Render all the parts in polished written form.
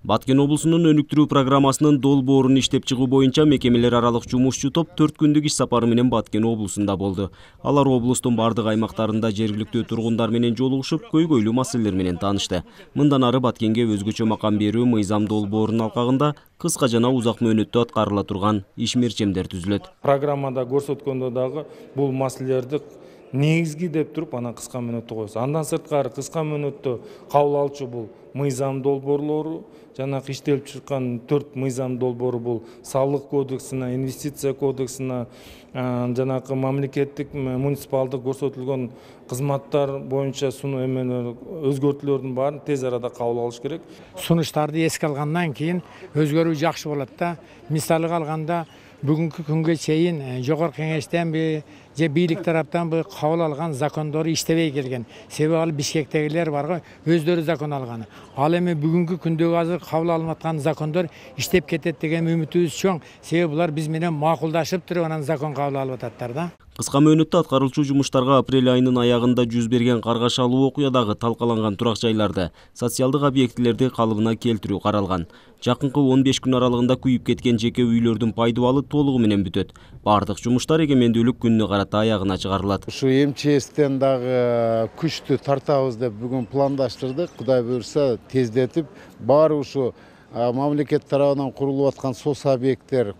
Баткен облусунун өнүктүрүү программасынын долбоорун иштеп чыгуу боюнча мекемелер аралык жумушчу топ 4 күндүк иш сапары менен Баткен облусунда болду. Алар облустун бардык аймактарында жергиликтүү тургундар менен жолугушуп, көйгөйлүү маселелер менен таанышты. Мындан ары Баткенге өзгөчө макам берүү мыйзам долбоорунун алкагында кыска жана узак мөөнөттө аткарыла турган ишмерчемдер түзүлөт. Программада көрсөткөндө дагы бул маселелерди негизги деп туруп анан кыска мөөнөттө коебуз. Андан сырткары кыска мөөнөттө кабыл алчу бул мыйзам долбоорлору, жанагы иштелип чыккан 4 мыйзам долбоору бул салык кодексине, инвестиция кодексине, жанагы мамлекеттик муниципалдык көрсөтүлгөн кызматтар боюнча сунуу эмелер өзгөртүүлөрдүн баарын тез арада кабыл алыш керек. Сунуштарды эске алгандан кийин өзгөрүү жакшы болот да. Мисалга алганда бүгүнкү күнгө чейин жогорку кеңештен же бийлик тараптан кабыл алган закондор иштебей келген. Себеби ал Бишкектегилер барго өздөрү закон алган. Ал эми бүгүнкү күндөгү азыр кабыл алынып аткан закондор иштеп кетет деген үмүтүбүз чоң. Себеби булар биз менен макулдашып туруп анан закон кабыл алып ататтар да. Кыска мөөнөттө аткарылчу жумуштарга апрель айынын аягында жүз берген каргашалуу окуядагы талкаланган турак жайларды, социалдык объектилерди калыбына келтирүү каралган. Жакынкы 15 күн аралыгында күйүп кеткен жеке үйлөрдүн пайдубалы толугу менен бүтөт. Бардык жумуштар эгемендүүлүк күнүнө карата аягына чыгарылат. Ушу МЧСтен дагы күчтү тартабыз деп бүгүн пландаштырдык. Кудай буйрса тездетип баары ушу мамлекет тарабынан курулуп аткан сос объекттер,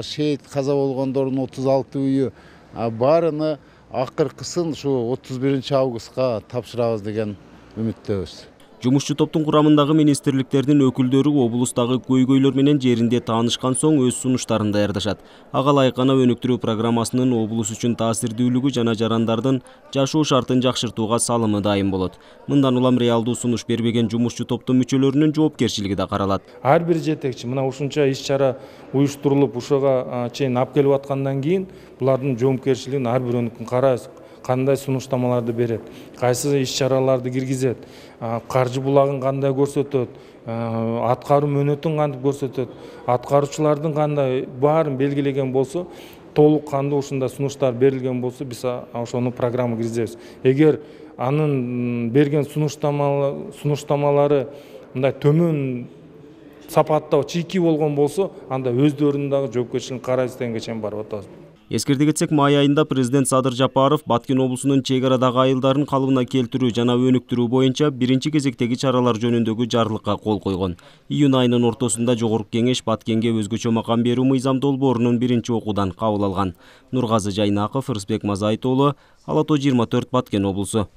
шейит каза болгондордун 36 үйү баарыны акыркысын ушу 31 августка тапшырабыз деген үмүттөбүз. Жумушчу топтун курамындагы министрликтердин өкүлдөрү облустагы көйгөйлөр менен жеринде таанышкан соң өз сунуштарын даярдашат. Ага ылайык гана өнүктүрүү программасынын облус үчүн таасирдүүлүгү жана жарандардын жашоо шартын жакшыртууга салымы дайым болот. Мындан улам реалдуу сунуш бербеген жумушчу топтун мүчөлөрүнүн жоопкерчилиги да каралат. Ар бир жетекчи мына ушунча иш-чара уюштурулуп ушуга чейин алып келип аткандан кийин булардын жоопкерчилигин ар бирөөнүкүн карайбыз. Кандай сунуштамаларды берет, кайсы иш-чараларды киргизет, каржы булагын кандай көрсөтөт, аткаруу мөөнөтүн кантип көрсөтөт, аткаруучулардын кандай баарын белгилеген болсо, толук кандуу ушундай сунуштар берилген болсо, биз ошону программага киргизебиз. Эгер анын берген сунуштамалары мындай төмөн сапатта чийки болгон болсо, анда өздөрүнүн дагы жоопкерчилигин карайбыз дегенге чейин барып атабыз. Эскерте кетсек, май айында президент Садыр Жапаров Баткен облусунун чек арадагы айылдарын калыбына келтирүү жана өнүктүрүү боюнча биринчи кезектеги чаралар жөнүндөгү жарлыкка кол койгон. Июнь айынын ортосунда Жогорку кеңеш Баткенге өзгөчө макам берүү мыйзам долбоорунун биринчи окуудан кабыл алган. Нургазы Жайнаков, Рысбек Мазайт уулу, Ала Тоо 24, Баткен облусу.